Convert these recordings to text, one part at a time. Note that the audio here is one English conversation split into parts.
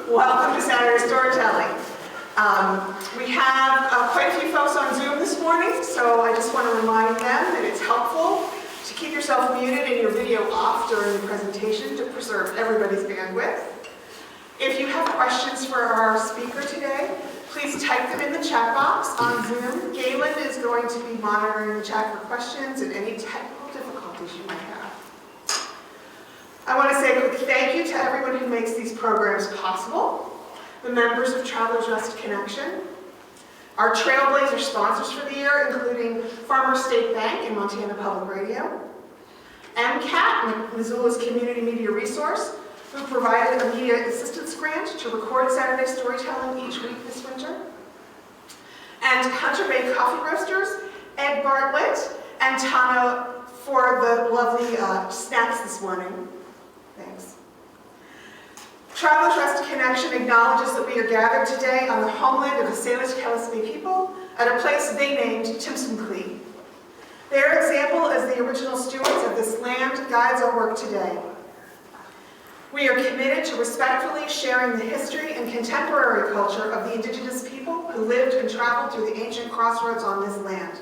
Welcome to Saturday Storytelling. We have quite a few folks on Zoom this morning, so I just want to remind them that it's helpful to keep yourself muted and your video off during the presentation to preserve everybody's bandwidth. If you have questions for our speaker today, please type them in the chat box on Zoom. Galen is going to be monitoring the chat for questions and any technical difficulties you might have. I want to say a quick thank you to everyone who makes these programs possible. The members of Travelers Rest Connection, our Trailblazer sponsors for the year, including Farmer State Bank and Montana Public Radio, MCAT, Missoula's community media resource, who provided a media assistance grant to record Saturday Storytelling each week this winter, and Hunter Bay Coffee Roasters, Ed Bartlett, and Tana for the lovely snacks this morning. Thanks. Travelers Rest Connection acknowledges that we are gathered today on the homeland of the Salish Kellispie people at a place they named Timson-Clee. Their example as the original stewards of this land guides our work today. We are committed to respectfully sharing the history and contemporary culture of the indigenous people who lived and traveled through the ancient crossroads on this land.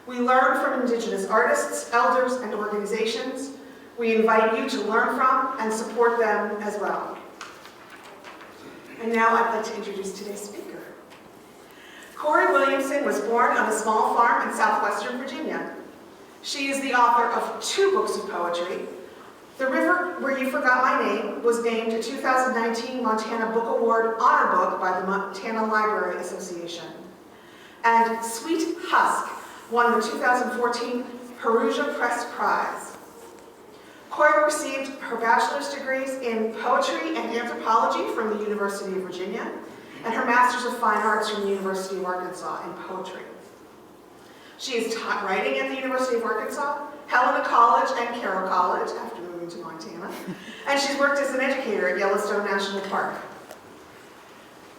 We learn from indigenous artists, elders, and organizations. We invite you to learn from and support them as well. And now I'd like to introduce today's speaker. Corrie Williamson was born on a small farm in southwestern Virginia. She is the author of 2 books of poetry. The River Where You Forgot My Name was named a 2019 Montana Book Award Honor Book by the Montana Library Association. And Sweet Husk won the 2014 Perusia Press Prize. Corrie received her bachelor's degrees in poetry and anthropology from the University of Virginia, and her master's of fine arts from the University of Arkansas in poetry. She has taught writing at the University of Arkansas, Helena College, and Carroll College after moving to Montana, and she's worked as an educator at Yellowstone National Park.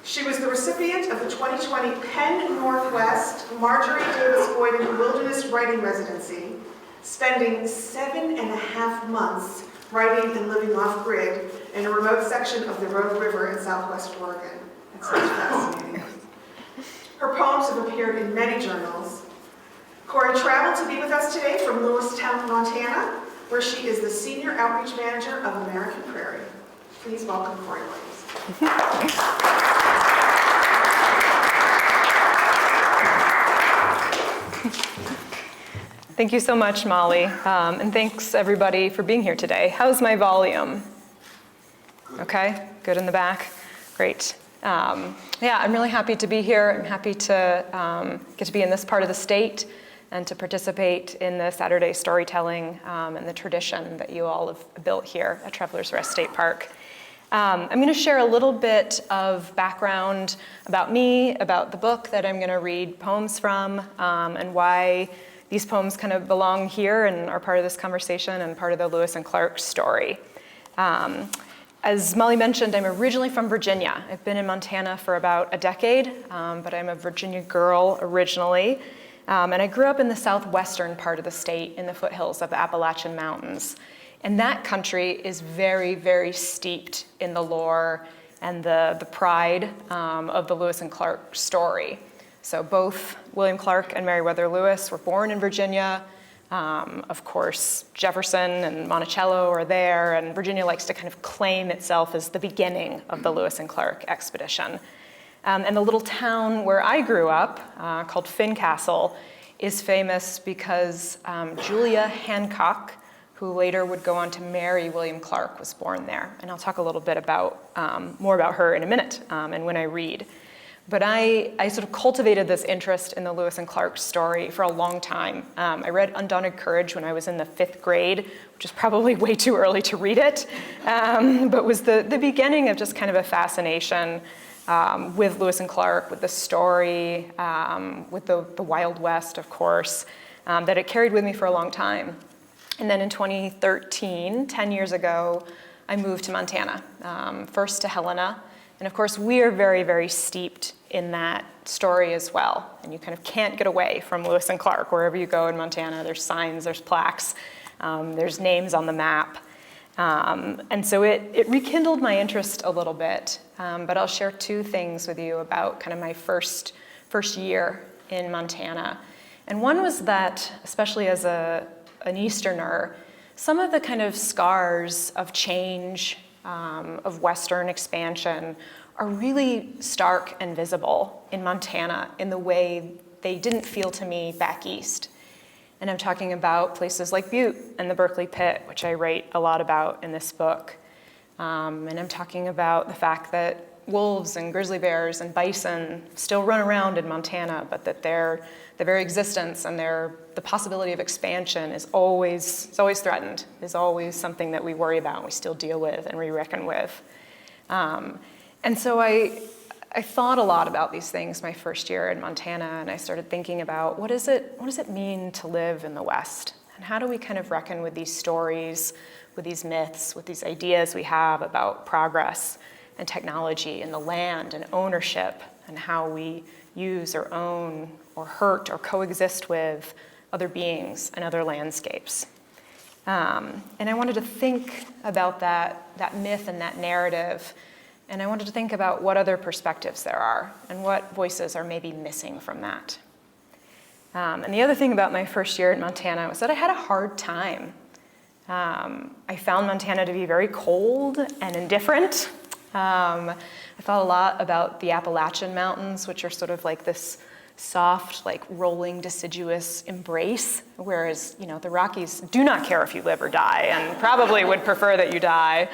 She was the recipient of the 2020 Penn Northwest Marjorie Davis Boyden Wilderness Writing Residency, spending 7.5 months writing and living off-grid in a remote section of the Rogue River in southwest Oregon. It sounds fascinating. Her poems have appeared in many journals. Corrie traveled to be with us today from Lewistown, Montana, where she is the Senior Outreach Manager of American Prairie. Please welcome Corrie Williamson. Thank you so much, Molly, and thanks everybody for being here today. How's my volume? Okay, good in the back, great. Yeah, I'm really happy to be here. I'm happy to get to be in this part of the state and to participate in the Saturday storytelling and the tradition that you all have built here at Travelers Rest State Park. I'm going to share a little bit of background about me, about the book that I'm going to read poems from, and why these poems kind of belong here and are part of this conversation and part of the Lewis and Clark story. As Molly mentioned, I'm originally from Virginia. I've been in Montana for about a decade, but I'm a Virginia girl originally. And I grew up in the southwestern part of the state in the foothills of the Appalachian Mountains. And that country is very, very steeped in the lore and the pride of the Lewis and Clark story. So both William Clark and Meriwether Lewis were born in Virginia. Of course, Jefferson and Monticello are there, and Virginia likes to kind of claim itself as the beginning of the Lewis and Clark expedition. And the little town where I grew up, called Fincastle, is famous because Julia Hancock, who later would go on to marry William Clark, was born there. And I'll talk a little bit about more about her in a minute and when I read. But I sort of cultivated this interest in the Lewis and Clark story for a long time. I read Undaunted Courage when I was in the 5th grade, which is probably way too early to read it, but was the beginning of just kind of a fascination with Lewis and Clark, with the story, with the Wild West, of course, that it carried with me for a long time. And then in 2013, 10 years ago, I moved to Montana, first to Helena. And of course, we are very, very steeped in that story as well. And you kind of can't get away from Lewis and Clark. Wherever you go in Montana, there's signs, there's plaques, there's names on the map. And so it rekindled my interest a little bit, but I'll share two things with you about kind of my first year in Montana. And one was that, especially as an Easterner, some of the kind of scars of change, of Western expansion, are really stark and visible in Montana in the way they didn't feel to me back east. And I'm talking about places like Butte and the Berkeley Pit, which I write a lot about in this book. And I'm talking about the fact that wolves and grizzly bears and bison still run around in Montana, but that the very existence and the possibility of expansion is always threatened, is always something that we worry about and we still deal with and we reckon with. And so I thought a lot about these things my first year in Montana, and I started thinking about what does it mean to live in the West? And how do we kind of reckon with these stories, with these myths, with these ideas we have about progress and technology and the land and ownership and how we use or own or hurt or coexist with other beings and other landscapes. And I wanted to think about that myth and that narrative. And I wanted to think about what other perspectives there are and what voices are maybe missing from that. And the other thing about my first year in Montana was that I had a hard time. I found Montana to be very cold and indifferent. I thought a lot about the Appalachian Mountains, which are sort of like this soft, like rolling, deciduous embrace, whereas, the Rockies do not care if you live or die and probably would prefer that you die.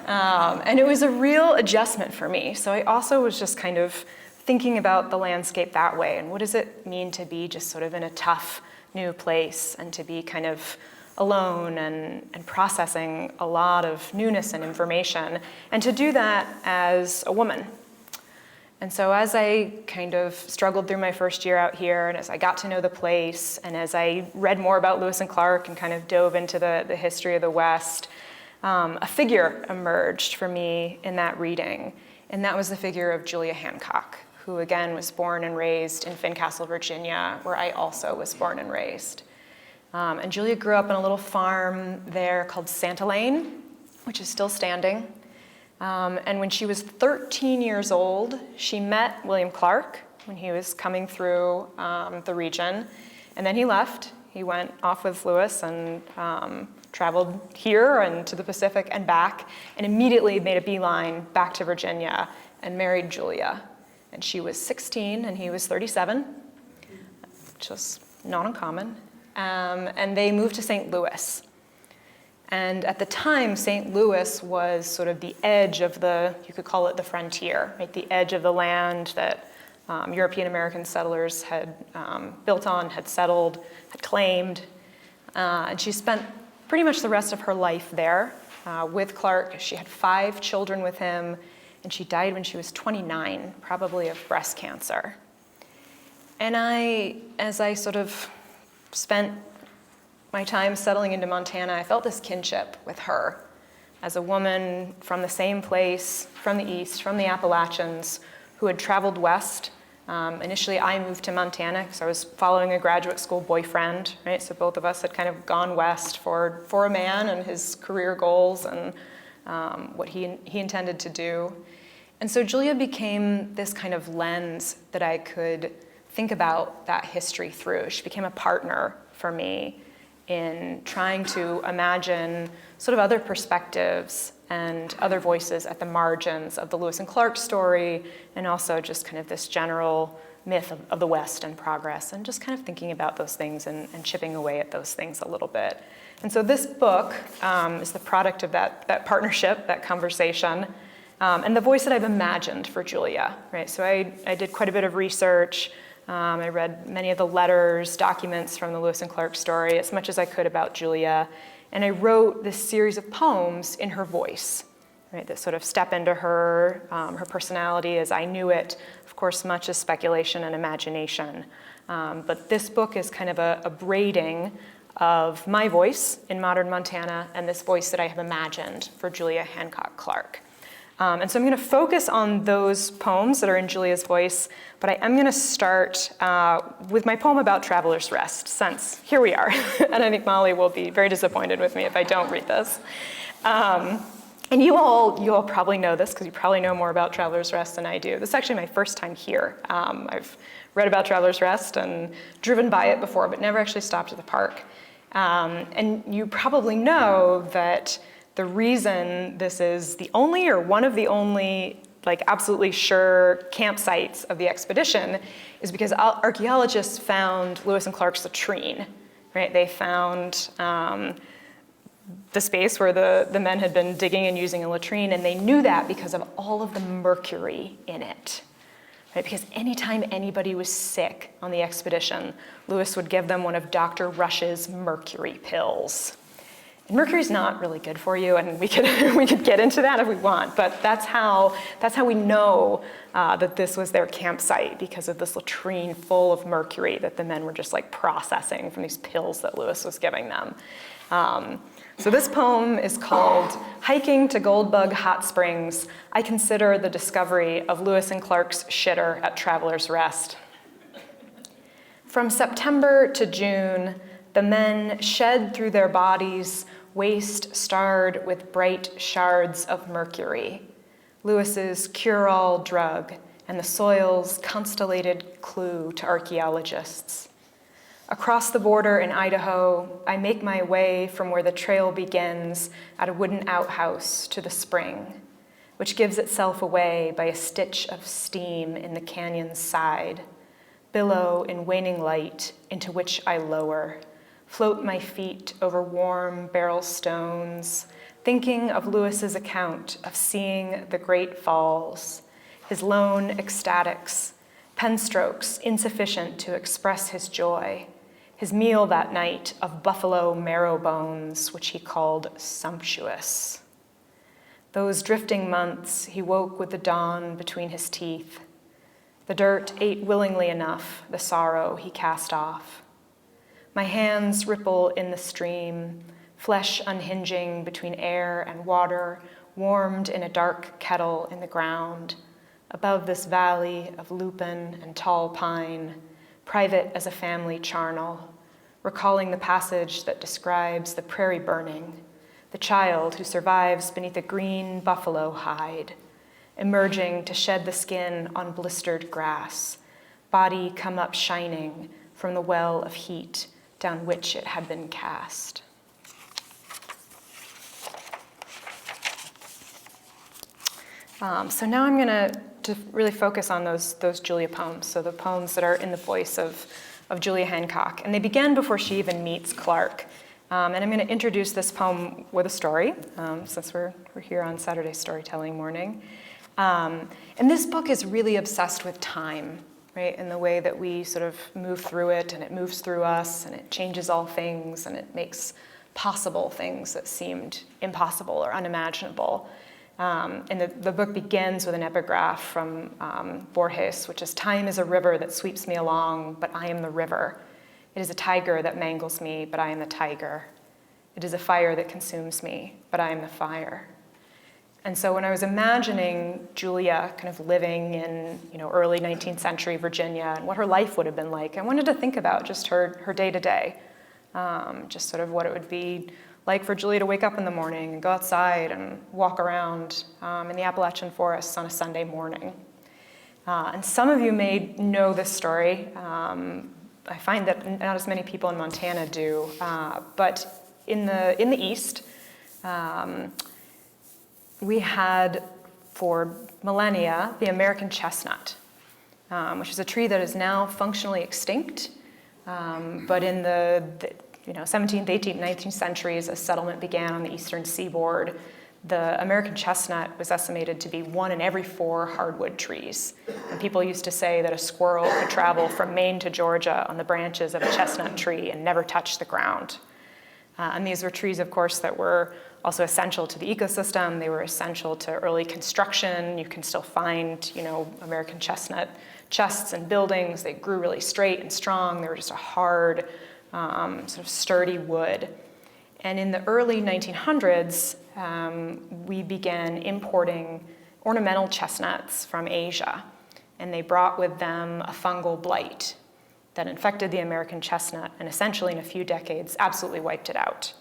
And it was a real adjustment for me. So I also was just kind of thinking about the landscape that way, and what does it mean to be just sort of in a tough new place and to be kind of alone and processing a lot of newness and information, and to do that as a woman. And so as I kind of struggled through my first year out here, and as I got to know the place, and as I read more about Lewis and Clark and kind of dove into the history of the West, a figure emerged for me in that reading, and that was the figure of Julia Hancock, who again was born and raised in Fincastle, Virginia, where I also was born and raised. And Julia grew up on a little farm there called Santa Lane, which is still standing. And when she was 13 years old, she met William Clark when he was coming through the region. And then he left. He went off with Lewis and traveled here and to the Pacific and back, and immediately made a beeline back to Virginia and married Julia. And she was 16 and he was 37, which was not uncommon. And they moved to St. Louis. And at the time, St. Louis was sort of the edge of you could call it the frontier, right? The edge of the land that European American settlers had built on, had settled, had claimed. And she spent pretty much the rest of her life there with Clark. She had 5 children with him, and she died when she was 29, probably of breast cancer. And as I sort of spent my time settling into Montana, I felt this kinship with her as a woman from the same place, from the East, from the Appalachians, who had traveled west. Initially, I moved to Montana because I was following a graduate school boyfriend, right? So both of us had kind of gone west for a man and his career goals and what he intended to do. And so Julia became this kind of lens that I could think about that history through. She became a partner for me in trying to imagine sort of other perspectives and other voices at the margins of the Lewis and Clark story, and also just kind of this general myth of the West and progress, and just kind of thinking about those things and chipping away at those things a little bit. And so this book is the product of that partnership, that conversation, and the voice that I've imagined for Julia, right? So I did quite a bit of research. I read many of the letters, documents from the Lewis and Clark story, as much as I could about Julia. And I wrote this series of poems in her voice, right, that sort of step into her personality as I knew it. Of course, much is speculation and imagination. But this book is kind of a braiding of my voice in modern Montana and this voice that I have imagined for Julia Hancock Clark. And so I'm going to focus on those poems that are in Julia's voice, but I am going to start with my poem about Traveler's Rest, since here we are. And I think Molly will be very disappointed with me if I don't read this. And you all probably know this because you probably know more about Travelers Rest than I do. This is actually my first time here. I've read about Travelers Rest and driven by it before, but never actually stopped at the park. And you probably know that the reason this is the only or one of the only like absolutely sure campsites of the expedition is because archaeologists found Lewis and Clark's latrine, right? They found the space where the men had been digging and using a latrine, and they knew that because of all of the mercury in it. Right? Because anytime anybody was sick on the expedition, Lewis would give them one of Dr. Rush's mercury pills. And mercury's not really good for you, and we could get into that if we want, but that's how we know that this was their campsite, because of this latrine full of mercury that the men were just like processing from these pills that Lewis was giving them. So this poem is called Hiking to Goldbug Hot Springs. I consider the discovery of Lewis and Clark's shitter at Travelers Rest. From September to June, the men shed through their bodies waste starred with bright shards of mercury, Lewis's cure-all drug and the soil's constellated clue to archaeologists. Across the border in Idaho, I make my way from where the trail begins at a wooden outhouse to the spring, which gives itself away by a stitch of steam in the canyon's side, billow in waning light into which I lower, float my feet over warm barrel stones, thinking of Lewis's account of seeing the Great Falls, his lone ecstatics, pen strokes insufficient to express his joy, his meal that night of buffalo marrow bones, which he called sumptuous. Those drifting months, he woke with the dawn between his teeth. The dirt ate willingly enough the sorrow he cast off. My hands ripple in the stream, flesh unhinging between air and water, warmed in a dark kettle in the ground, above this valley of lupin and tall pine, private as a family charnel, recalling the passage that describes the prairie burning, the child who survives beneath a green buffalo hide, emerging to shed the skin on blistered grass, body come up shining from the well of heat down which it had been cast. So now I'm going to really focus on those Julia poems, so the poems that are in the voice of Julia Hancock. And they begin before she even meets Clark. And I'm going to introduce this poem with a story, since we're here on Saturday Storytelling Morning. And this book is really obsessed with time, right? In the way that we sort of move through it, and it moves through us, and it changes all things, and it makes possible things that seemed impossible or unimaginable. And the book begins with an epigraph from Borges, which is, "Time is a river that sweeps me along, but I am the river. It is a tiger that mangles me, but I am the tiger. It is a fire that consumes me, but I am the fire." And so when I was imagining Julia kind of living in, early 19th century Virginia and what her life would have been like, I wanted to think about just her day-to-day, just sort of what it would be like for Julia to wake up in the morning and go outside and walk around in the Appalachian forests on a Sunday morning. And some of you may know this story. I find that not as many people in Montana do, but in the East, we had for millennia the American chestnut, which is a tree that is now functionally extinct, but in the 17th, 18th, 19th centuries, as settlement began on the eastern seaboard, the American chestnut was estimated to be 1 in every 4 hardwood trees. And people used to say that a squirrel could travel from Maine to Georgia on the branches of a chestnut tree and never touch the ground. And these were trees, of course, that were also essential to the ecosystem. They were essential to early construction. You can still find, American chestnut chests and buildings. They grew really straight and strong. They were just a hard, sort of sturdy wood. And in the early 1900s, we began importing ornamental chestnuts from Asia. And they brought with them a fungal blight that infected the American chestnut and essentially in a few decades absolutely wiped it out.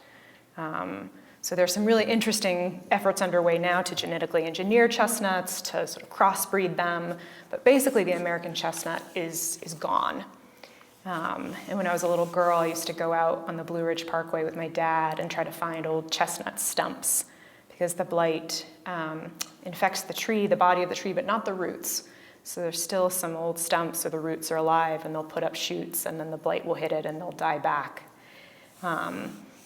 So there's some really interesting efforts underway now to genetically engineer chestnuts, to sort of crossbreed them, but basically the American chestnut is gone. And when I was a little girl, I used to go out on the Blue Ridge Parkway with my dad and try to find old chestnut stumps, because the blight infects the tree, the body of the tree, but not the roots. So there's still some old stumps where the roots are alive, and they'll put up shoots, and then the blight will hit it and they'll die back.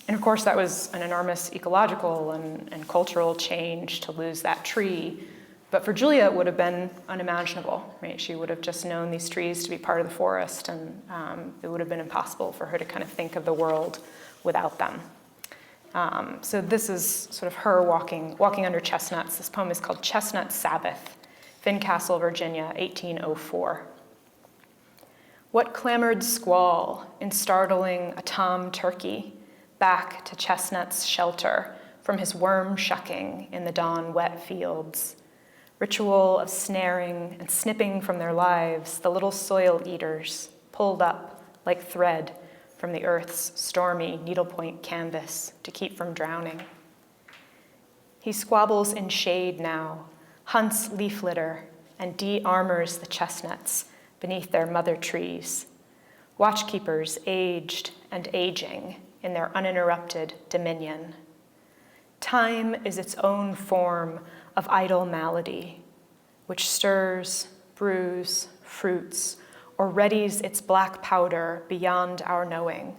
And of course, that was an enormous ecological and cultural change to lose that tree. But for Julia, it would have been unimaginable, right? She would have just known these trees to be part of the forest, and it would have been impossible for her to kind of think of the world without them. So this is sort of her walking under chestnuts. This poem is called Chestnut Sabbath, Fincastle, Virginia, 1804. What clamored squall in startling a tom turkey back to chestnut's shelter from his worm shucking in the dawn wet fields? Ritual of snaring and snipping from their lives, the little soil eaters pulled up like thread from the earth's stormy needlepoint canvas to keep from drowning. He squabbles in shade now, hunts leaf litter, and de-armors the chestnuts beneath their mother trees, watchkeepers aged and aging in their uninterrupted dominion. Time is its own form of idle malady, which stirs, brews, fruits, or readies its black powder beyond our knowing.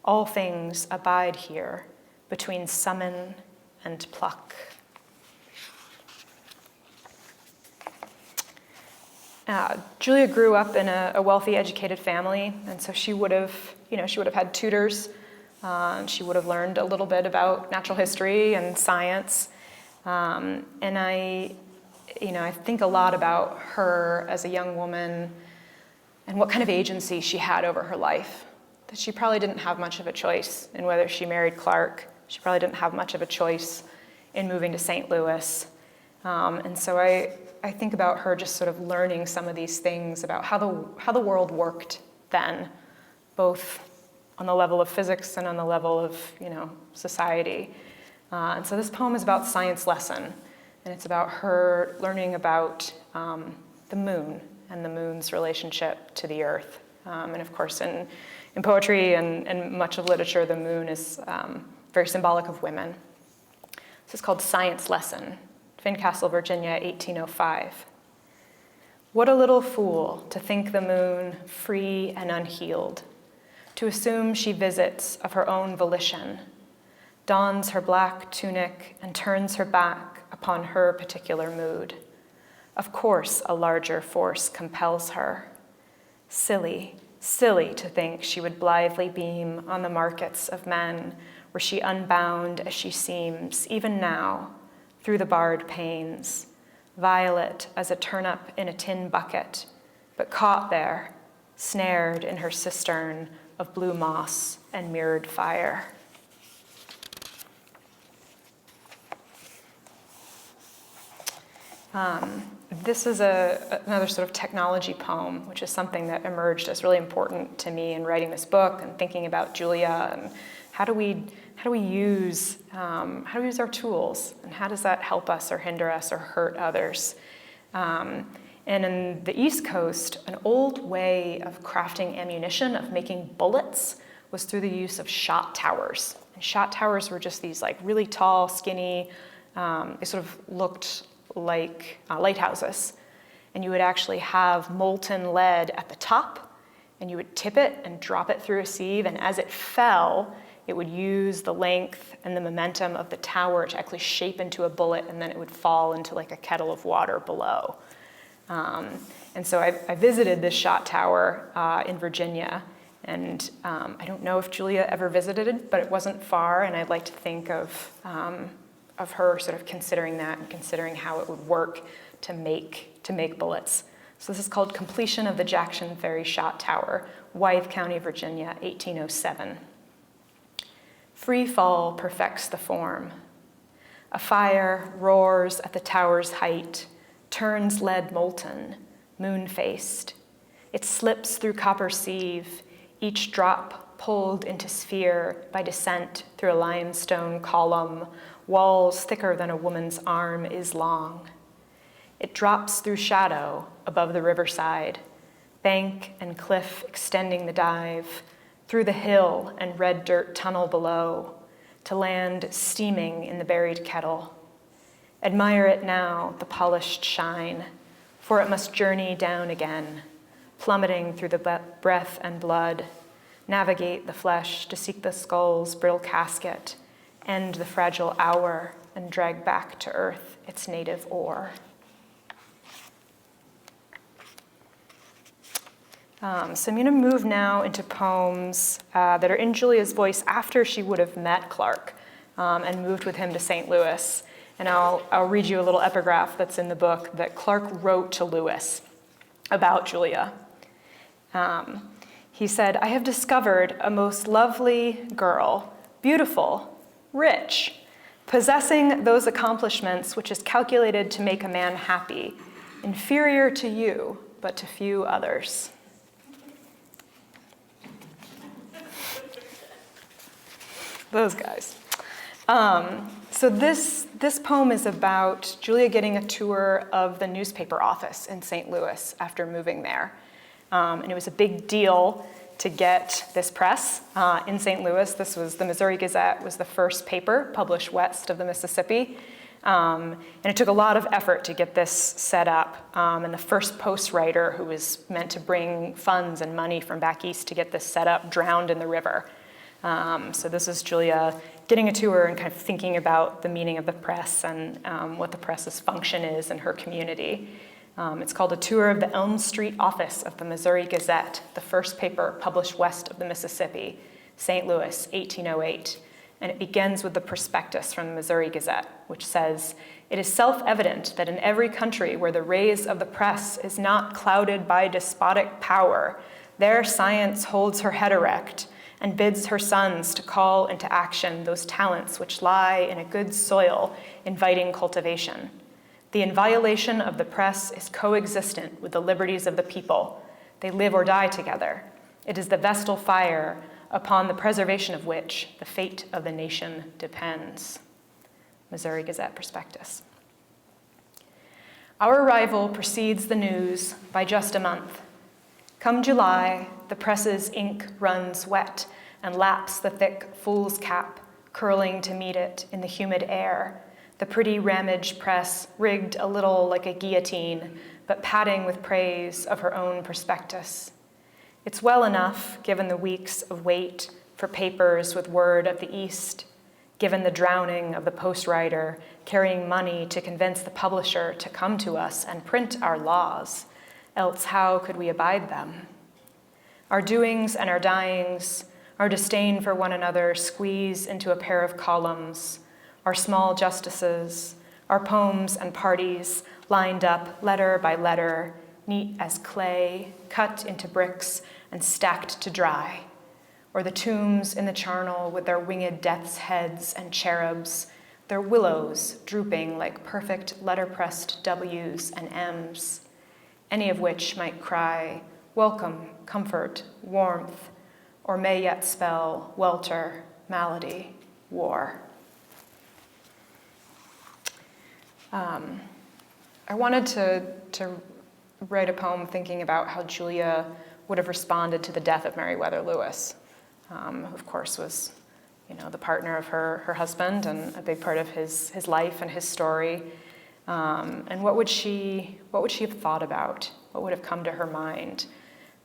All things abide here between summon and pluck. Julia grew up in a wealthy, educated family, and so she would have had tutors. She would have learned a little bit about natural history and science. And I think a lot about her as a young woman and what kind of agency she had over her life. That she probably didn't have much of a choice in whether she married Clark. She probably didn't have much of a choice in moving to St. Louis. And so I think about her just sort of learning some of these things about how the world worked then, both on the level of physics and on the level of society. And so this poem is about science lesson, and it's about her learning about the moon and the moon's relationship to the earth. And of course, in poetry and much of literature, the moon is very symbolic of women. This is called Science Lesson, Fincastle, Virginia, 1805. What a little fool to think the moon free and unhealed, to assume she visits of her own volition, dons her black tunic and turns her back upon her particular mood. Of course, a larger force compels her. Silly, silly to think she would blithely beam on the markets of men, were she unbound as she seems, even now, through the barred panes, violet as a turnip in a tin bucket, but caught there, snared in her cistern of blue moss and mirrored fire. This is another sort of technology poem, which is something that emerged as really important to me in writing this book and thinking about Julia and how do we use our tools, and how does that help us or hinder us or hurt others? And in the East Coast, an old way of crafting ammunition, of making bullets, was through the use of shot towers. And shot towers were just these like really tall, skinny, they sort of looked like lighthouses. And you would actually have molten lead at the top, and you would tip it and drop it through a sieve, and as it fell, it would use the length and the momentum of the tower to actually shape into a bullet, and then it would fall into like a kettle of water below. And so I visited this shot tower in Virginia, and I don't know if Julia ever visited it, but it wasn't far, and I'd like to think of her sort of considering that and considering how it would work to make bullets. So this is called Completion of the Jackson Ferry Shot Tower, Wythe County, Virginia, 1807. Free fall perfects the form. A fire roars at the tower's height, turns lead molten, moon-faced. It slips through copper sieve, each drop pulled into sphere by descent through a limestone column, walls thicker than a woman's arm is long. It drops through shadow above the riverside, bank and cliff extending the dive, through the hill and red dirt tunnel below, to land steaming in the buried kettle. Admire it now, the polished shine, for it must journey down again, plummeting through the breath and blood, navigate the flesh to seek the skull's brittle casket, end the fragile hour, and drag back to earth its native ore. So I'm going to move now into poems that are in Julia's voice after she would have met Clark and moved with him to St. Louis. And I'll read you a little epigraph that's in the book that Clark wrote to Lewis about Julia. He said, "I have discovered a most lovely girl, beautiful, rich, possessing those accomplishments which is calculated to make a man happy, inferior to you, but to few others." Those guys. So this poem is about Julia getting a tour of the newspaper office in St. Louis after moving there. And it was a big deal to get this press in St. Louis. This was the Missouri Gazette, was the first paper published west of the Mississippi. And it took a lot of effort to get this set up. And the first post writer, who was meant to bring funds and money from back east to get this set up, drowned in the river. So this is Julia getting a tour and kind of thinking about the meaning of the press and what the press's function is in her community. It's called A Tour of the Elm Street Office of the Missouri Gazette, the first paper published west of the Mississippi, St. Louis, 1808. And it begins with the prospectus from the Missouri Gazette, which says, "It is self-evident that in every country where the rays of the press is not clouded by despotic power, there science holds her head erect, and bids her sons to call into action those talents which lie in a good soil, inviting cultivation. The inviolation of the press is coexistent with the liberties of the people. They live or die together. It is the vestal fire upon the preservation of which the fate of the nation depends." Missouri Gazette Prospectus. "Our arrival precedes the news by just a month. Come July, the press's ink runs wet and laps the thick fool's cap, curling to meet it in the humid air, the pretty ramage press rigged a little like a guillotine, but padding with praise of her own prospectus. It's well enough, given the weeks of wait for papers with word of the East, given the drowning of the post-writer carrying money to convince the publisher to come to us and print our laws. Else how could we abide them? Our doings and our dyings, our disdain for one another squeeze into a pair of columns, our small justices, our poems and parties lined up letter by letter, neat as clay, cut into bricks and stacked to dry, or the tombs in the charnel with their winged death's heads and cherubs, their willows drooping like perfect letterpressed W's and M's, any of which might cry, welcome, comfort, warmth, or may yet spell welter, malady, war. I wanted to write a poem thinking about how Julia would have responded to the death of Meriwether Lewis, who of course was, the partner of her husband and a big part of his life and his story. And what would she have thought about? What would have come to her mind?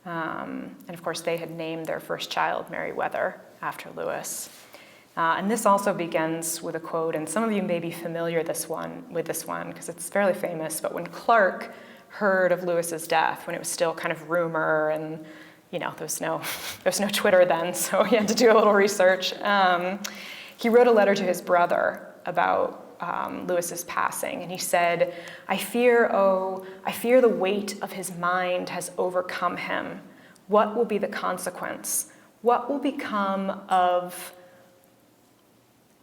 And of course, they had named their first child Meriwether after Lewis. And this also begins with a quote, and some of you may be familiar with this one because it's fairly famous. But when Clark heard of Lewis's death, when it was still kind of rumor, and there was no Twitter then, so he had to do a little research. He wrote a letter to his brother about Lewis's passing, and he said, I fear the weight of his mind has overcome him. What will be the consequence? What will become of..."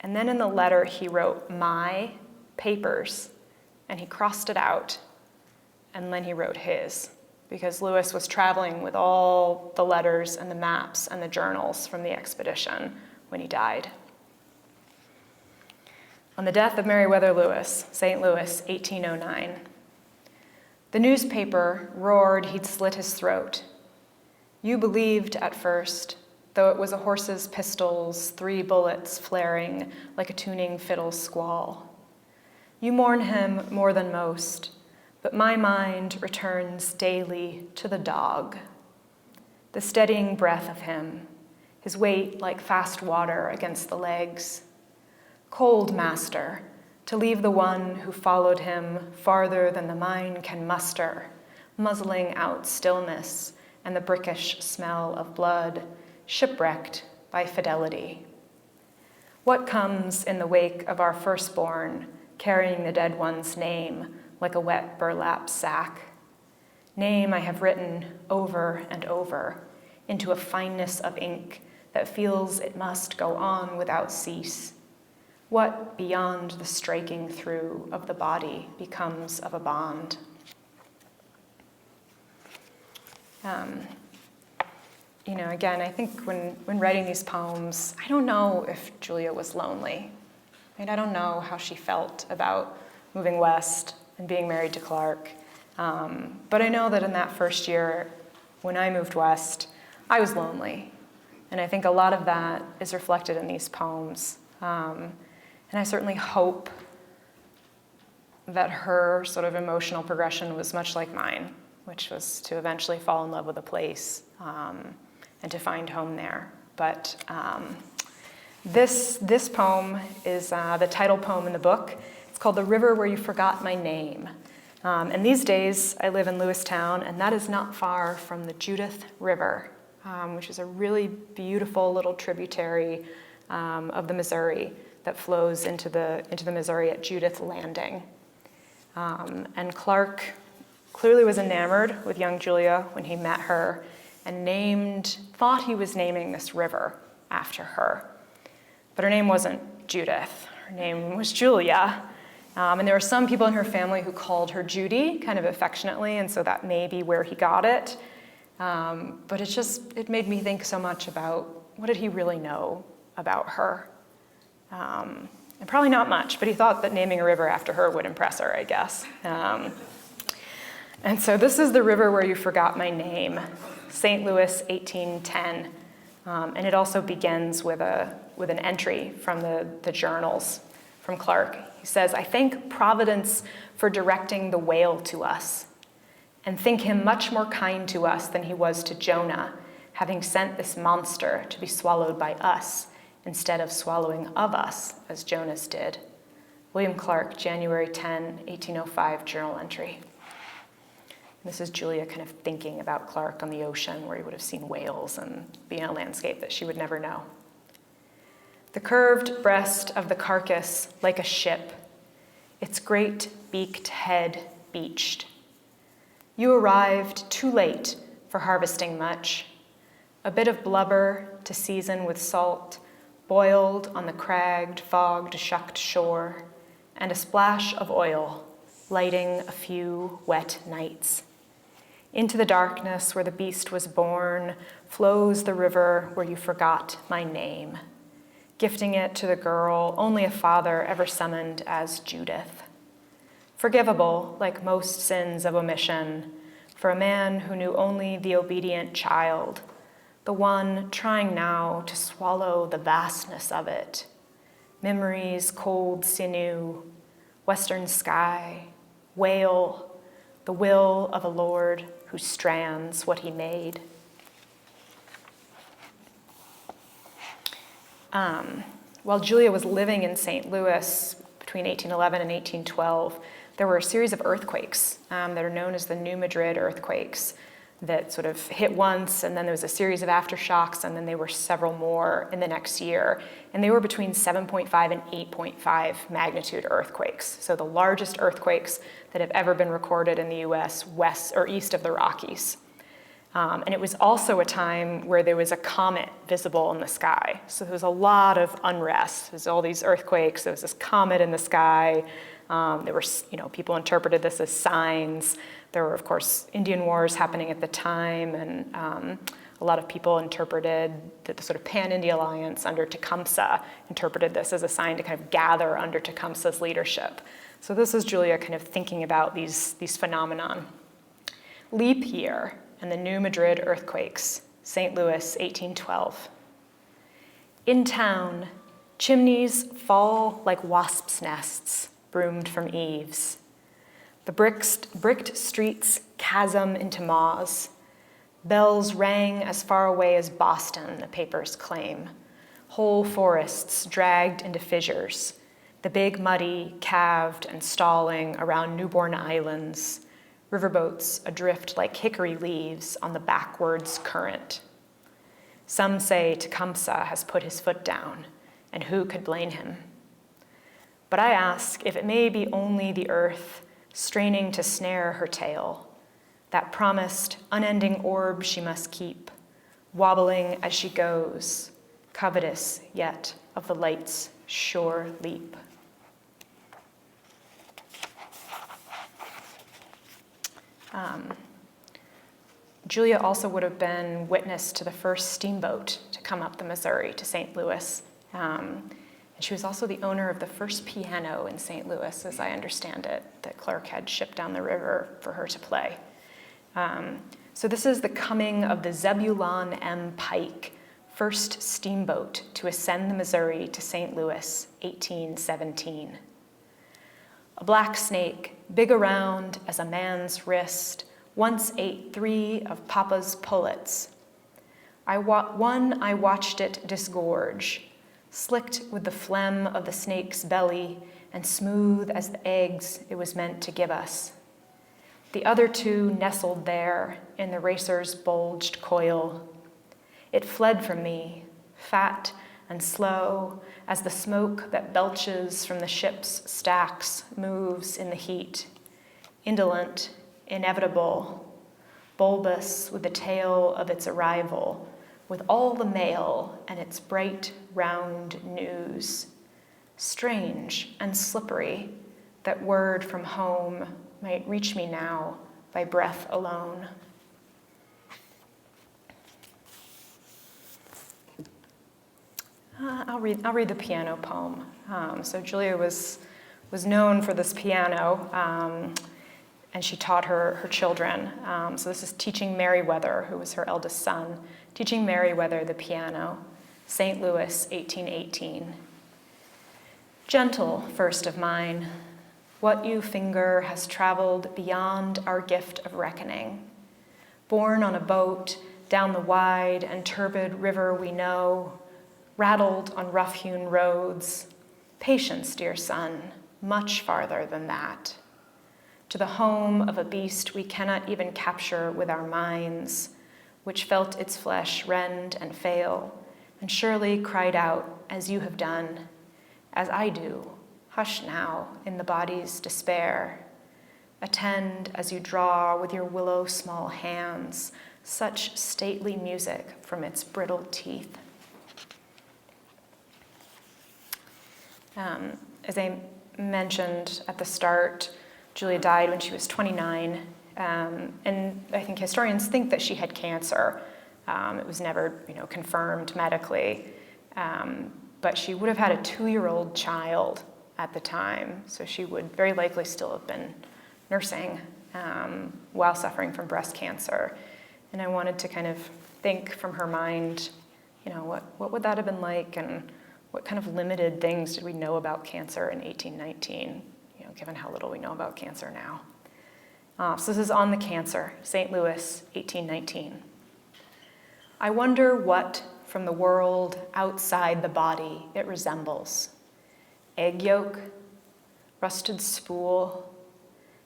And then in the letter he wrote, "my papers," and he crossed it out, and then he wrote his because Lewis was traveling with all the letters and the maps and the journals from the expedition when he died. On the death of Meriwether Lewis, St. Louis, 1809, the newspaper roared he'd slit his throat. You believed at first, though it was a horse's pistols, 3 bullets flaring like a tuning fiddle squall. You mourn him more than most, but my mind returns daily to the dog. The steadying breath of him, his weight like fast water against the legs. Cold master, to leave the one who followed him farther than the mind can muster, muzzling out stillness and the brickish smell of blood, shipwrecked by fidelity. What comes in the wake of our firstborn, carrying the dead one's name like a wet burlap sack? Name I have written over and over into a fineness of ink that feels it must go on without cease. What beyond the striking through of the body becomes of a bond? Again, I think when writing these poems, I don't know if Julia was lonely. I don't know how she felt about moving west and being married to Clark. But I know that in that first year, when I moved west, I was lonely. And I think a lot of that is reflected in these poems. And I certainly hope that her sort of emotional progression was much like mine, which was to eventually fall in love with a place and to find home there. But this poem is the title poem in the book. It's called The River Where You Forgot My Name. And these days, I live in Lewistown, and that is not far from the Judith River, which is a really beautiful little tributary of the Missouri that flows into the Missouri at Judith Landing. And Clark clearly was enamored with young Julia when he met her and thought he was naming this river after her. But her name wasn't Judith. Her name was Julia. And there were some people in her family who called her Judy, kind of affectionately, and so that may be where he got it. But it made me think so much about what did he really know about her? And probably not much, but he thought that naming a river after her would impress her, I guess. And so this is The River Where You Forgot My Name, St. Louis, 1810. And it also begins with an entry from the journals from Clark. He says, I thank Providence for directing the whale to us, and think him much more kind to us than he was to Jonah, having sent this monster to be swallowed by us, instead of swallowing of us, as Jonas did. William Clark, January 10, 1805, journal entry. And this is Julia kind of thinking about Clark on the ocean, where he would have seen whales and be in a landscape that she would never know. The curved breast of the carcass like a ship, its great beaked head beached. You arrived too late for harvesting much. A bit of blubber to season with salt, boiled on the cragged, fogged, shucked shore, and a splash of oil, lighting a few wet nights. Into the darkness where the beast was born flows the river where you forgot my name, gifting it to the girl only a father ever summoned as Judith. Forgivable, like most sins of omission, for a man who knew only the obedient child, the one trying now to swallow the vastness of it. Memory's cold sinew, western sky, whale, the will of a Lord who strands what he made. While Julia was living in St. Louis between 1811 and 1812, there were a series of earthquakes that are known as the New Madrid earthquakes that sort of hit once, and then there was a series of aftershocks, and then there were several more in the next year. And they were between 7.5 and 8.5 magnitude earthquakes. So the largest earthquakes that have ever been recorded in the US west or east of the Rockies. And it was also a time where there was a comet visible in the sky. So there was a lot of unrest. There's all these earthquakes. There was this comet in the sky. There were, people interpreted this as signs. There were, of course, Indian wars happening at the time, and a lot of people interpreted that the sort of Pan-India alliance under Tecumseh interpreted this as a sign to kind of gather under Tecumseh's leadership. So this is Julia kind of thinking about these phenomenon. Leap year and the New Madrid earthquakes, St. Louis, 1812. In town, chimneys fall like wasps' nests, broomed from eaves. The bricked streets chasm into maws. Bells rang as far away as Boston, the papers claim. Whole forests dragged into fissures. The big muddy calved and stalling around newborn islands. Riverboats adrift like hickory leaves on the backwards current. Some say Tecumseh has put his foot down, and who could blame him? But I ask if it may be only the earth straining to snare her tail, that promised unending orb she must keep, wobbling as she goes, covetous yet of the light's sure leap. Julia also would have been witness to the first steamboat to come up the Missouri to St. Louis. And she was also the owner of the first piano in St. Louis, as I understand it, that Clark had shipped down the river for her to play. So this is the coming of the Zebulon M. Pike, first steamboat to ascend the Missouri to St. Louis, 1817. A black snake, big around as a man's wrist, once ate 3 of Papa's pullets. I watched it disgorge, slicked with the phlegm of the snake's belly and smooth as the eggs it was meant to give us. The other 2 nestled there in the racer's bulged coil. It fled from me, fat and slow, as the smoke that belches from the ship's stacks moves in the heat, indolent, inevitable, bulbous with the tale of its arrival, with all the mail and its bright, round news. Strange and slippery that word from home might reach me now by breath alone. I'll read the piano poem. So Julia was known for this piano, and she taught her children. So this is teaching Meriwether, who was her eldest son, teaching Meriwether the piano, St. Louis, 1818. Gentle first of mine, what you finger has traveled beyond our gift of reckoning. Born on a boat down the wide and turbid river we know, rattled on rough-hewn roads. Patience, dear son, much farther than that. To the home of a beast we cannot even capture with our minds, which felt its flesh rend and fail, and surely cried out, as you have done, as I do, hush now in the body's despair. Attend as you draw with your willow small hands such stately music from its brittle teeth. As I mentioned at the start, Julia died when she was 29, and I think historians think that she had cancer. It was never, confirmed medically, but she would have had a 2-year-old child at the time, so she would very likely still have been nursing while suffering from breast cancer. And I wanted to kind of think from her mind, what would that have been like, and what kind of limited things did we know about cancer in 1819, given how little we know about cancer now. So this is on the cancer, St. Louis, 1819. I wonder what from the world outside the body it resembles. Egg yolk, rusted spool,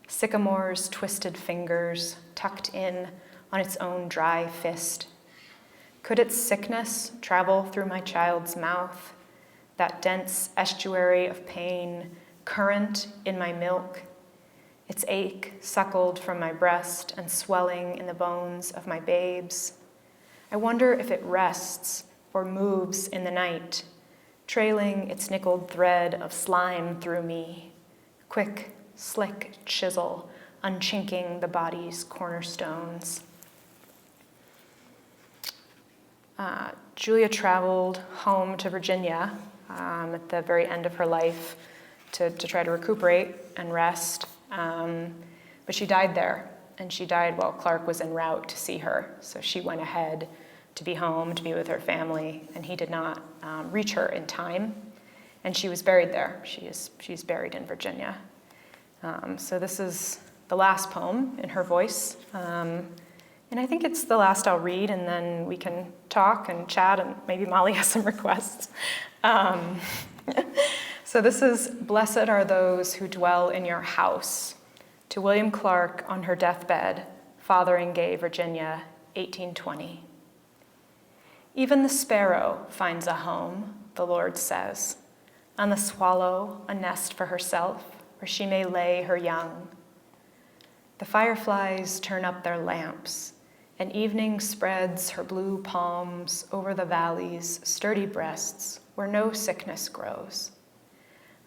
sycamore's twisted fingers tucked in on its own dry fist. Could its sickness travel through my child's mouth, that dense estuary of pain, current in my milk, its ache suckled from my breast and swelling in the bones of my babes. I wonder if it rests or moves in the night, trailing its nickeled thread of slime through me, quick, slick chisel unchinking the body's cornerstones. Julia traveled home to Virginia at the very end of her life to try to recuperate and rest. But she died there, and she died while Clark was en route to see her. So she went ahead to be home, to be with her family, and he did not reach her in time. And she was buried there. She's buried in Virginia. So this is the last poem in her voice. And I think it's the last I'll read, and then we can talk and chat, and maybe Molly has some requests. So this is, "Blessed are those who dwell in your house." To William Clark on her deathbed, fathering gay Virginia, 1820. Even the sparrow finds a home, the Lord says, and the swallow a nest for herself, where she may lay her young. The fireflies turn up their lamps, and evening spreads her blue palms over the valley's sturdy breasts where no sickness grows.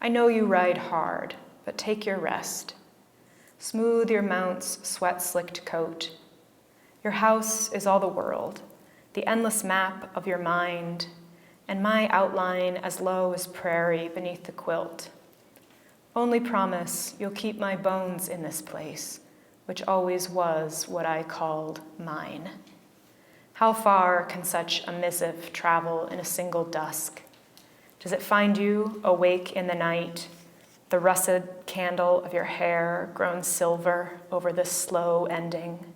I know you ride hard, but take your rest. Smooth your mount's sweat-slicked coat. Your house is all the world, the endless map of your mind, and my outline as low as prairie beneath the quilt. Only promise you'll keep my bones in this place, which always was what I called mine. How far can such a missive travel in a single dusk? Does it find you awake in the night, the russet candle of your hair grown silver over this slow ending?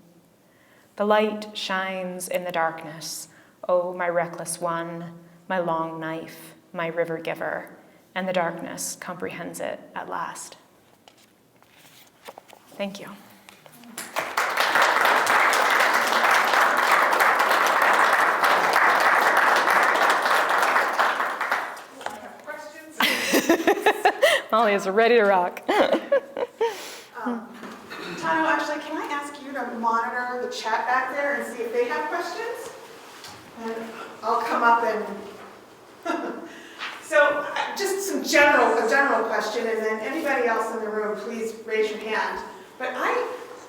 The light shines in the darkness, oh, my reckless one, my long knife, my river giver, and the darkness comprehends it at last. Thank you. Molly is ready to rock. Tano, actually, can I ask you to monitor the chat back there and see if they have questions? And I'll come up and... So, just a general question, and then anybody else in the room, please raise your hand. But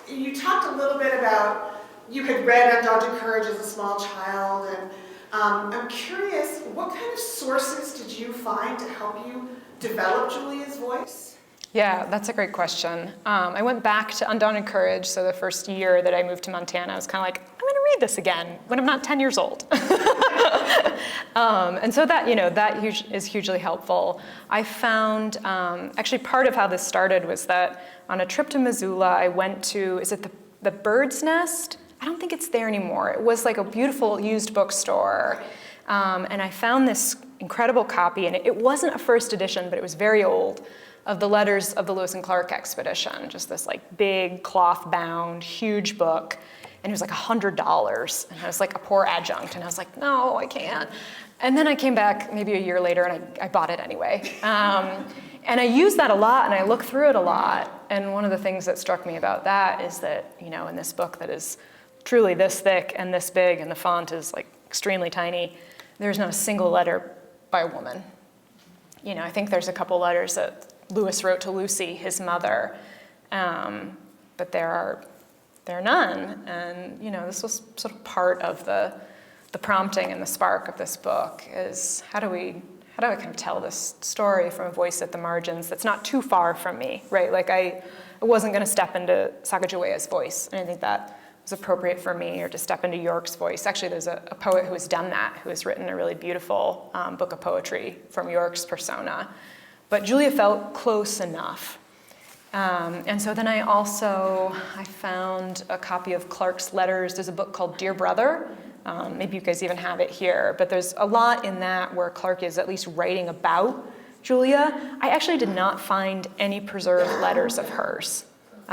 you talked a little bit about, you had read Undaunted Courage as a small child, and I'm curious, what kind of sources did you find to help you develop Julia's voice? Yeah, that's a great question. I went back to Undaunted Courage, so the first year that I moved to Montana, I was kind of like, I'm going to read this again when I'm not 10 years old. And so that, is hugely helpful. I found, actually part of how this started was that on a trip to Missoula, I went to, is it the Bird's Nest? I don't think it's there anymore. It was like a beautiful used bookstore. And I found this incredible copy, and it wasn't a first edition, but it was very old, of the letters of the Lewis and Clark expedition, just this like big cloth-bound, huge book, and it was like $100, and I was like a poor adjunct, and I was like, no, I can't. And then I came back maybe a year later, and I bought it anyway. And I use that a lot, and I look through it a lot, and one of the things that struck me about that is that, in this book that is truly this thick and this big, and the font is like extremely tiny, there's not a single letter by a woman. I think there's a couple letters that Lewis wrote to Lucy, his mother, but there are none. And this was sort of part of the prompting and the spark of this book is how do I kind of tell this story from a voice at the margins that's not too far from me, right? Like I wasn't going to step into Sacagawea's voice. I didn't think that was appropriate for me, or to step into York's voice. Actually, there's a poet who has done that, who has written a really beautiful book of poetry from York's persona. But Julia felt close enough. And so then I found a copy of Clark's letters. There's a book called Dear Brother. Maybe you guys even have it here. But there's a lot in that where Clark is at least writing about Julia. I actually did not find any preserved letters of hers.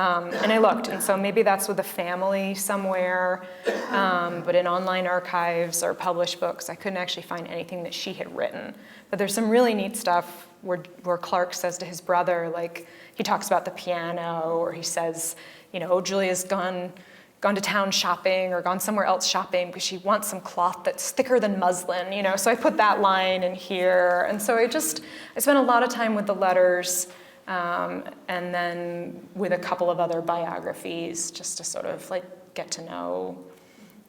And I looked, and so maybe that's with a family somewhere, but in online archives or published books, I couldn't actually find anything that she had written. But there's some really neat stuff where Clark says to his brother, like, he talks about the piano, or he says, oh, Julia's gone to town shopping or gone somewhere else shopping because she wants some cloth that's thicker than muslin, So I put that line in here. And so I spent a lot of time with the letters, and then with a couple of other biographies, just to sort of like get to know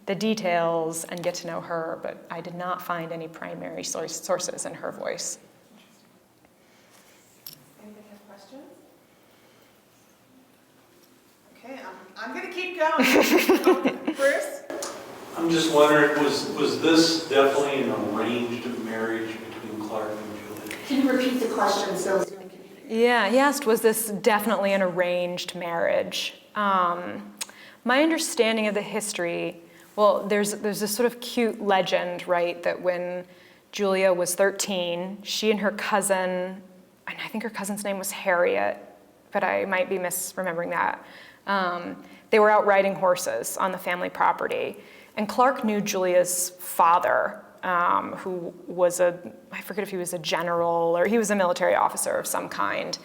the details and get to know her, but I did not find any primary sources in her voice. Anybody have questions? Okay, I'm going to keep going. Bruce? I'm just wondering, was this definitely an arranged marriage between Clark and Julia? Can you repeat the question so Zoom can hear you? Yeah, he asked, was this definitely an arranged marriage? My understanding of the history, well, there's this sort of cute legend, right, that when Julia was 13, she and her cousin, and I think her cousin's name was Harriet, but I might be misremembering that. They were out riding horses on the family property. And Clark knew Julia's father, who was I forget if he was a general or he was a military officer of some kind.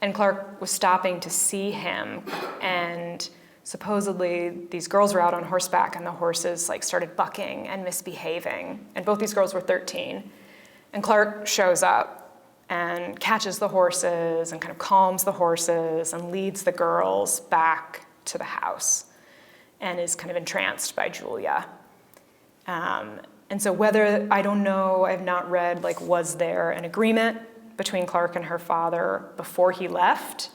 And Clark was stopping to see him, and supposedly these girls were out on horseback and the horses started bucking and misbehaving. And both these girls were 13. And Clark shows up and catches the horses and kind of calms the horses and leads the girls back to the house and is kind of entranced by Julia. And so I don't know, I've not read, was there an agreement between Clark and her father before he left?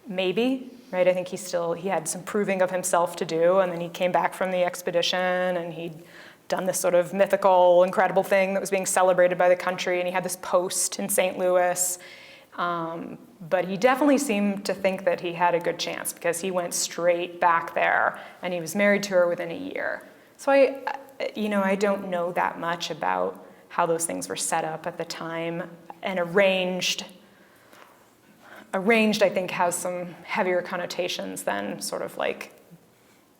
Maybe, right? I think he had some proving of himself to do, and then he came back from the expedition and he'd done this sort of mythical, incredible thing that was being celebrated by the country, and he had this post in St. Louis. But he definitely seemed to think that he had a good chance because he went straight back there and he was married to her within a year. So I don't know that much about how those things were set up at the time. And arranged, I think, has some heavier connotations than sort of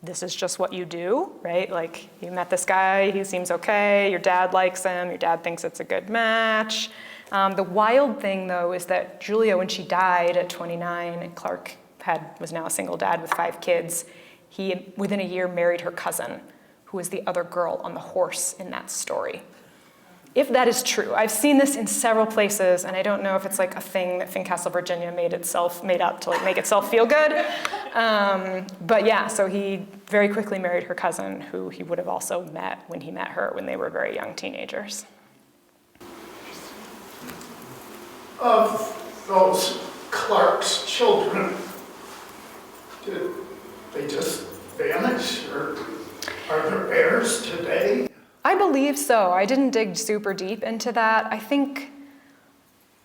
this is just what you do, right? You met this guy, he seems okay, your dad likes him, your dad thinks it's a good match. The wild thing, though, is that Julia, when she died at 29, and Clark was now a single dad with 5 kids, he, within a year, married her cousin, who was the other girl on the horse in that story. If that is true, I've seen this in several places, and I don't know if it's a thing that Fincastle, Virginia made up to make itself feel good. But yeah, so he very quickly married her cousin, who he would have also met when he met her when they were very young teenagers. Of those Clark's children, did they just vanish, or are there heirs today? I believe so. I didn't dig super deep into that. I think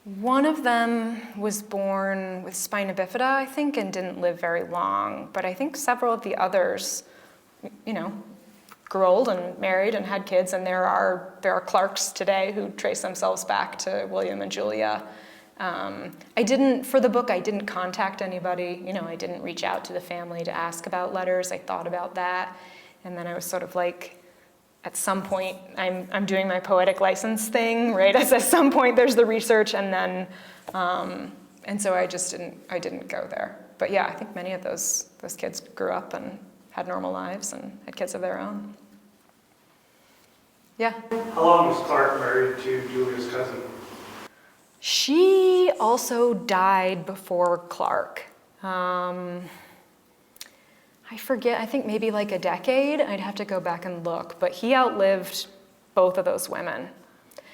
one of them was born with spina bifida, I think, and didn't live very long. But I think several of the others, grew old and married and had kids, and there are Clarks today who trace themselves back to William and Julia. For the book, I didn't contact anybody. I didn't reach out to the family to ask about letters. I thought about that, and then I was sort of at some point, I'm doing my poetic license thing, right? At some point, there's the research, and then, and so I didn't go there. But yeah, I think many of those kids grew up and had normal lives and had kids of their own. Yeah. How long was Clark married to Julia's cousin? She also died before Clark. I forget, I think maybe a decade. I'd have to go back and look, but he outlived both of those women.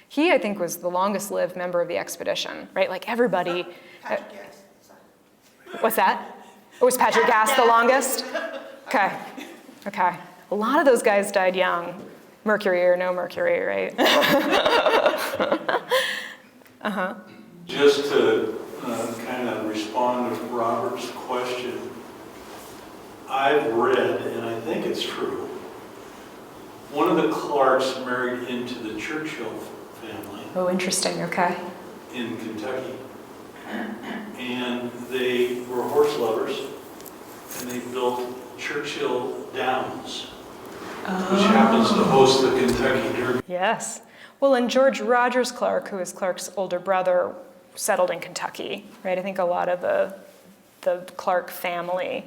He, I think, was the longest lived member of the expedition, right? Everybody. Patrick Gass. What's that? Oh, was Patrick Gass the longest? Okay. A lot of those guys died young. Mercury or no mercury, right? Just to kind of respond to Robert's question, I've read, and I think it's true, one of the Clarks married into the Churchill family. Oh, interesting, okay. In Kentucky. And they were horse lovers, and they built Churchill Downs, which happens to host the Kentucky Derby. Yes. Well, and George Rogers Clark, who is Clark's older brother, settled in Kentucky, right? I think a lot of the Clark family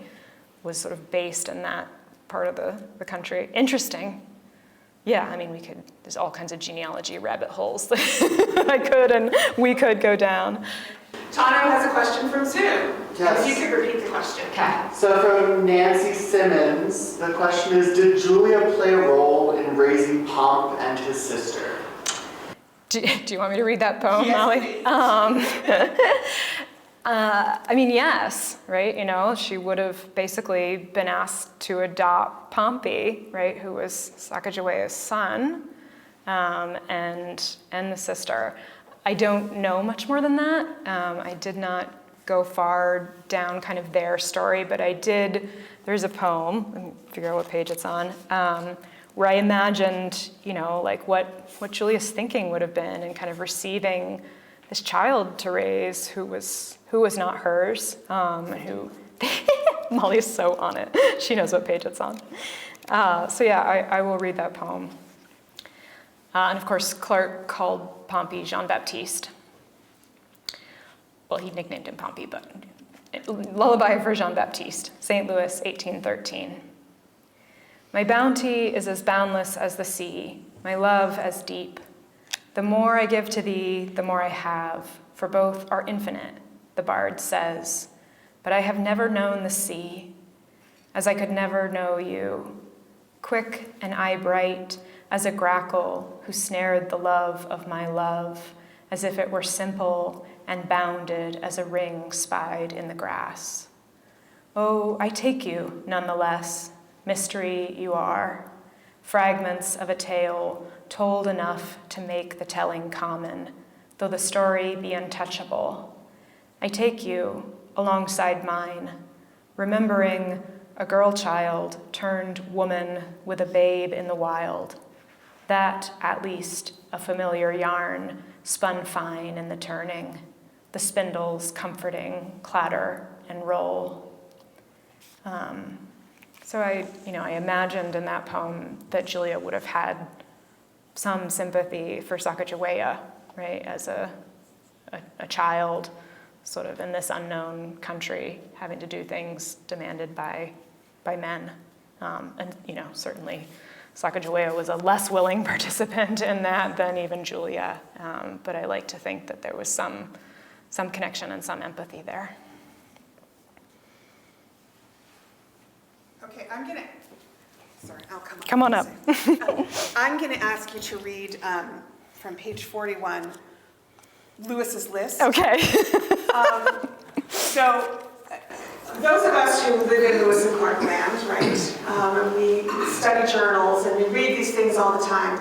was sort of based in that part of the country. Interesting. Yeah, I mean, there's all kinds of genealogy rabbit holes that we could go down. Tano has a question from Zoom. Yes. If you could repeat the question. Okay. So from Nancy Simmons, the question is, did Julia play a role in raising Pomp and his sister? Do you want me to read that poem, Yes, Molly? please. I mean, yes, right? You know, she would have basically been asked to adopt Pompey, right, who was Sacagawea's son, and the sister. I don't know much more than that. I did not go far down kind of their story, but there's a poem, let me figure out what page it's on, where I imagined, you know, like what Julia's thinking would have been in kind of receiving this child to raise who was not hers, and who, Molly's so on it. She knows what page it's on. So yeah, I will read that poem. And of course, Clark called Pompey Jean-Baptiste. Well, he nicknamed him Pompey, but lullaby for Jean-Baptiste, St. Louis, 1813. My bounty is as boundless as the sea, my love as deep. The more I give to thee, the more I have, for both are infinite, the bard says. But I have never known the sea, as I could never know you. Quick and eye bright as a grackle who snared the love of my love, as if it were simple and bounded as a ring spied in the grass. Oh, I take you, nonetheless, mystery you are, fragments of a tale told enough to make the telling common, though the story be untouchable. I take you alongside mine, remembering a girl child turned woman with a babe in the wild. That, at least, a familiar yarn spun fine in the turning, the spindles comforting clatter and roll. So I imagined in that poem that Julia would have had some sympathy for Sacagawea, right, as a child, sort of in this unknown country, having to do things demanded by men, and certainly Sacagawea was a less willing participant in that than even Julia, but I like to think that there was some connection and some empathy there. Okay, I'm gonna, sorry, I'll come up. Come on up. I'm gonna ask you to read from page 41, Lewis's list. Okay. So, those of us who live in Lewis and Clark land, right, and we study journals and we read these things all the time,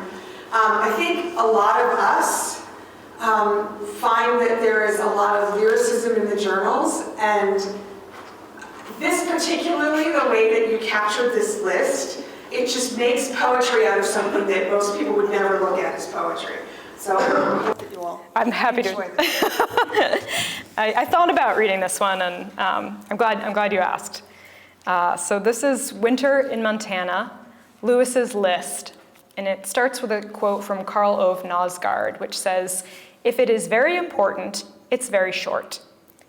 I think a lot of us find that there is a lot of lyricism in the journals, and this particularly, the way that you captured this list, it just makes poetry out of something that most people would never look at as poetry. So I hope that you all I'm happy to. enjoy this. I thought about reading this one, and I'm glad you asked. So this is Winter in Montana, Lewis's list, and it starts with a quote from Karl Ove Knausgaard, which says, "If it is very important, it's very short.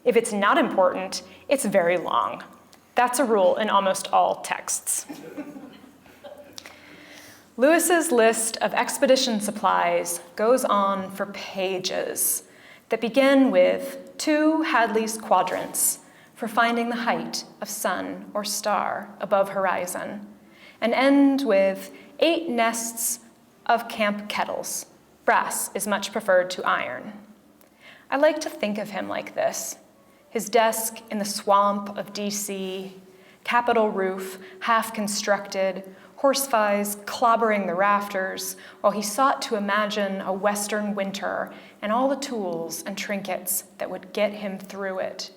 If it's not important, it's very long. That's a rule in almost all texts." Lewis's list of expedition supplies goes on for pages that begin with 2 Hadley's quadrants for finding the height of sun or star above horizon, and end with 8 nests of camp kettles. Brass is much preferred to iron. I like to think of him like this: his desk in the swamp of DC, Capitol roof half constructed, horseflies clobbering the rafters, while he sought to imagine a western winter and all the tools and trinkets that would get him through it,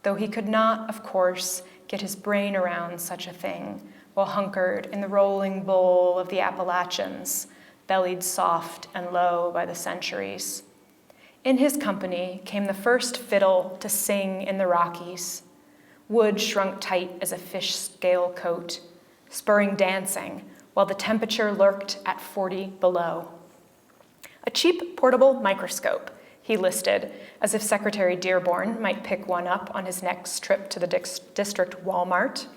though he could not, of course, get his brain around such a thing while hunkered in the rolling bowl of the Appalachians, bellied soft and low by the centuries. In his company came the first fiddle to sing in the Rockies. Wood shrunk tight as a fish scale coat, spurring dancing while the temperature lurked at 40 below. A cheap portable microscope, he listed, as if Secretary Dearborn might pick one up on his next trip to the district Walmart.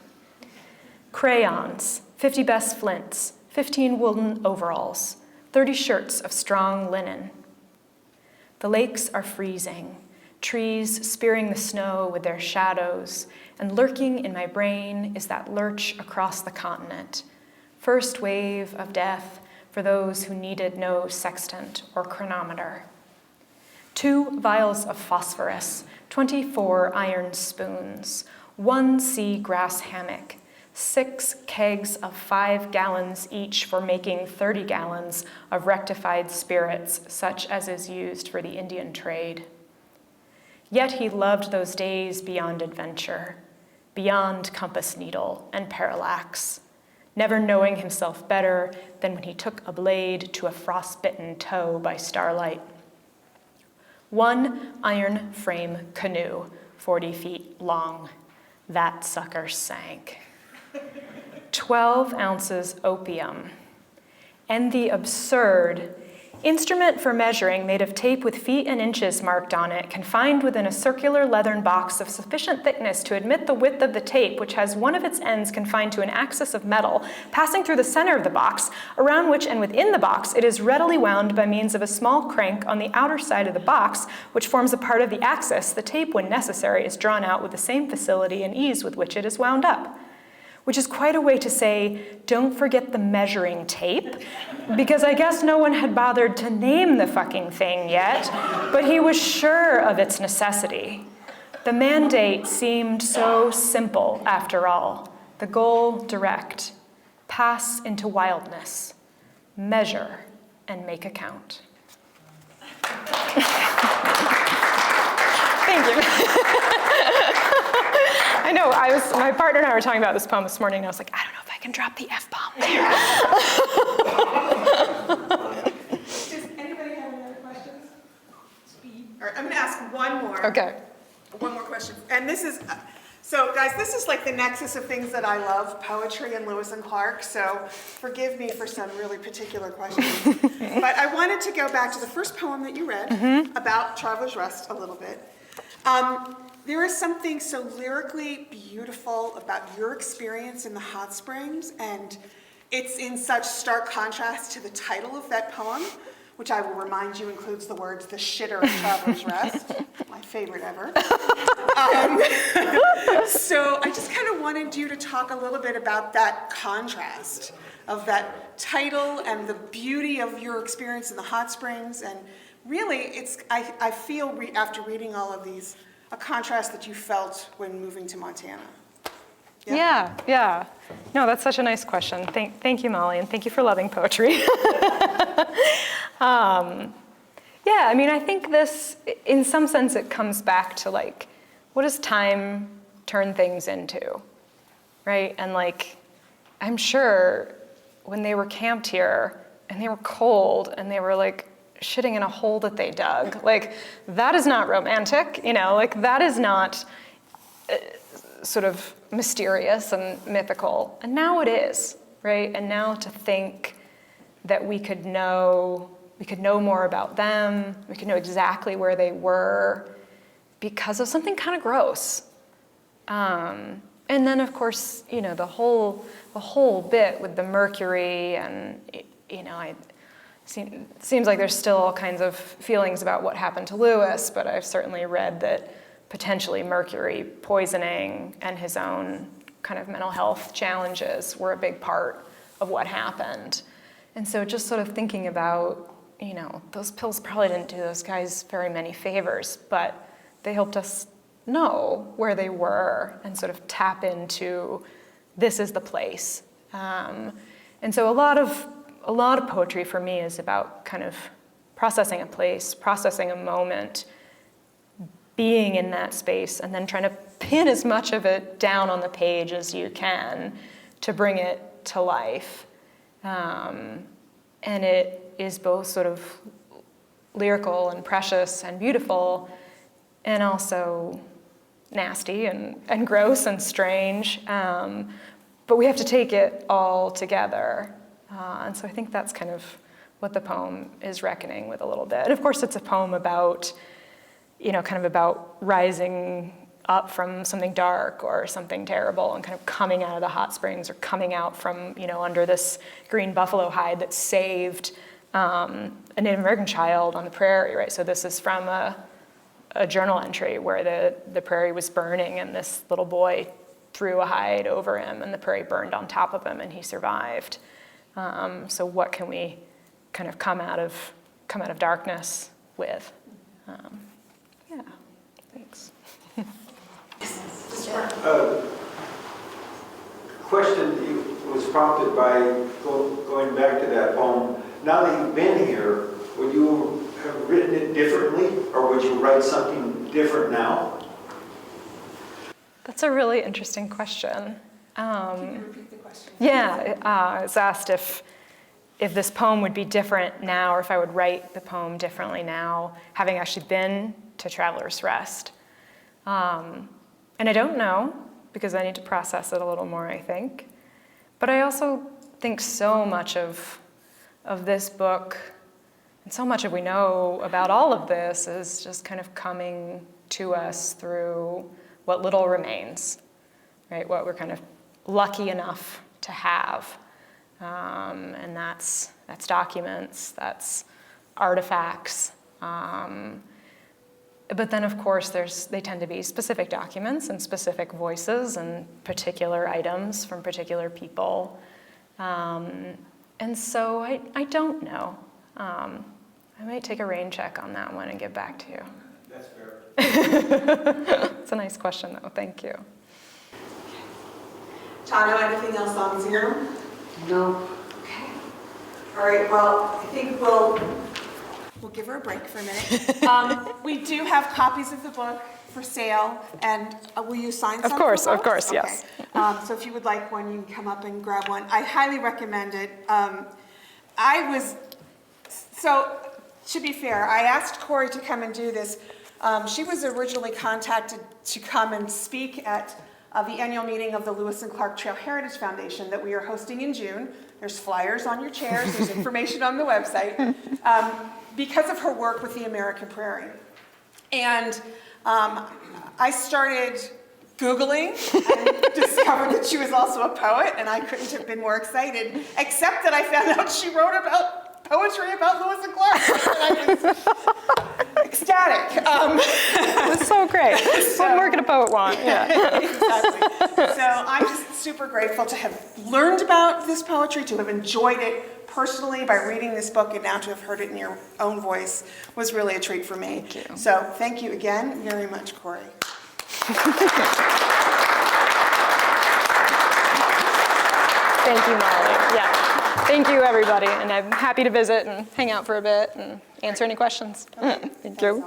Crayons, 50 best flints, 15 woolen overalls, 30 shirts of strong linen. The lakes are freezing, trees spearing the snow with their shadows, and lurking in my brain is that lurch across the continent. First wave of death for those who needed no sextant or chronometer. 2 vials of phosphorus, 24 iron spoons, 1 sea grass hammock, 6 kegs of 5 gallons each for making 30 gallons of rectified spirits, such as is used for the Indian trade. Yet he loved those days beyond adventure, beyond compass needle and parallax, never knowing himself better than when he took a blade to a frostbitten toe by starlight. 1 iron frame canoe, 40 feet long. That sucker sank. 12 ounces opium. And the absurd instrument for measuring made of tape with feet and inches marked on it, confined within a circular leathern box of sufficient thickness to admit the width of the tape, which has one of its ends confined to an axis of metal, passing through the center of the box, around which and within the box it is readily wound by means of a small crank on the outer side of the box, which forms a part of the axis. The tape, when necessary, is drawn out with the same facility and ease with which it is wound up. Which is quite a way to say, don't forget the measuring tape, because I guess no one had bothered to name the fucking thing yet, but he was sure of its necessity. The mandate seemed so simple after all. The goal direct. Pass into wildness. Measure and make a count. Thank you. I know, my partner and I were talking about this poem this morning, and I was like, I don't know if I can drop the F-bomb there. Does anybody have any other questions? All right, I'm going to ask one more. Okay. One more question. And this is, so guys, this is like the nexus of things that I love, poetry and Lewis and Clark, so forgive me for some really particular questions. But I wanted to go back to the first poem that you read about Traveler's Rest a little bit. There is something so lyrically beautiful about your experience in the hot springs, and it's in such stark contrast to the title of that poem, which I will remind you includes the words, "The shitter of Traveler's Rest," my favorite ever. So I just kind of wanted you to talk a little bit about that contrast of that title and the beauty of your experience in the hot springs, and really, I feel after reading all of these, a contrast that you felt when moving to Montana. Yeah. No, that's such a nice question. Thank you, Molly, and thank you for loving poetry. Yeah, I mean, I think this, in some sense, it comes back to like, what does time turn things into, right? And like, I'm sure when they were camped here and they were cold and they were like, shitting in a hole that they dug. Like, that is not romantic, like that is not sort of mysterious and mythical. And now it is, right? And now to think that we could know more about them, we could know exactly where they were because of something kind of gross. And then of course, the whole bit with the mercury and, seems like there's still all kinds of feelings about what happened to Lewis, but I've certainly read that potentially mercury poisoning and his own kind of mental health challenges were a big part of what happened. And so just sort of thinking about, those pills probably didn't do those guys very many favors, but they helped us know where they were and sort of tap into, this is the place. And so a lot of poetry for me is about kind of processing a place, processing a moment, being in that space, and then trying to pin as much of it down on the page as you can to bring it to life. And it is both sort of lyrical and precious and beautiful, and also, nasty and gross and strange, but we have to take it all together. And so I think that's kind of what the poem is reckoning with a little bit. And of course, it's a poem about, kind of about rising up from something dark or something terrible and kind of coming out of the hot springs or coming out from, under this green buffalo hide that saved a Native American child on the prairie, right? So this is from a journal entry where the prairie was burning and this little boy threw a hide over him and the prairie burned on top of him and he survived. So what can we kind of come out of darkness with? Yeah, thanks. Question was prompted by going back to that poem. Now that you've been here, would you have written it differently, or would you write something different now? That's a really interesting question. Can you repeat the question? Yeah, I was asked if this poem would be different now, or if I would write the poem differently now, having actually been to Traveler's Rest. And I don't know, because I need to process it a little more, I think. But I also think so much of this book, and so much of we know about all of this, is just kind of coming to us through what little remains, right? What we're kind of lucky enough to have. And that's documents, that's artifacts. But then, of course, they tend to be specific documents and specific voices and particular items from particular people. And so I don't know. I might take a rain check on that one and get back to you. That's fair. It's a nice question, though. Thank you. Tano, anything else on Zoom? No. Okay. All right, well, I think we'll give her a break for a minute. We do have copies of the book for sale, and will you sign some? Of course, okay. yes. So if you would like one, you can come up and grab one. I highly recommend it. To be fair, I asked Corrie to come and do this. She was originally contacted to come and speak at the annual meeting of the Lewis and Clark Trail Heritage Foundation that we are hosting in June. There's flyers on your chairs, there's information on the website, because of her work with the American Prairie. And I started Googling and discovered that she was also a poet, and I couldn't have been more excited, except that I found out she wrote about poetry about Lewis and Clark, and I was ecstatic. That's so great. What more could a poet want? Yeah. Exactly. So I'm just super grateful to have learned about this poetry, to have enjoyed it personally by reading this book, and now to have heard it in your own voice was really a treat for me. Thank you. So thank you again very much, Corrie. Thank you, Molly. Yeah. Thank you, everybody. And I'm happy to visit and hang out for a bit and answer any questions. Okay. Thank you.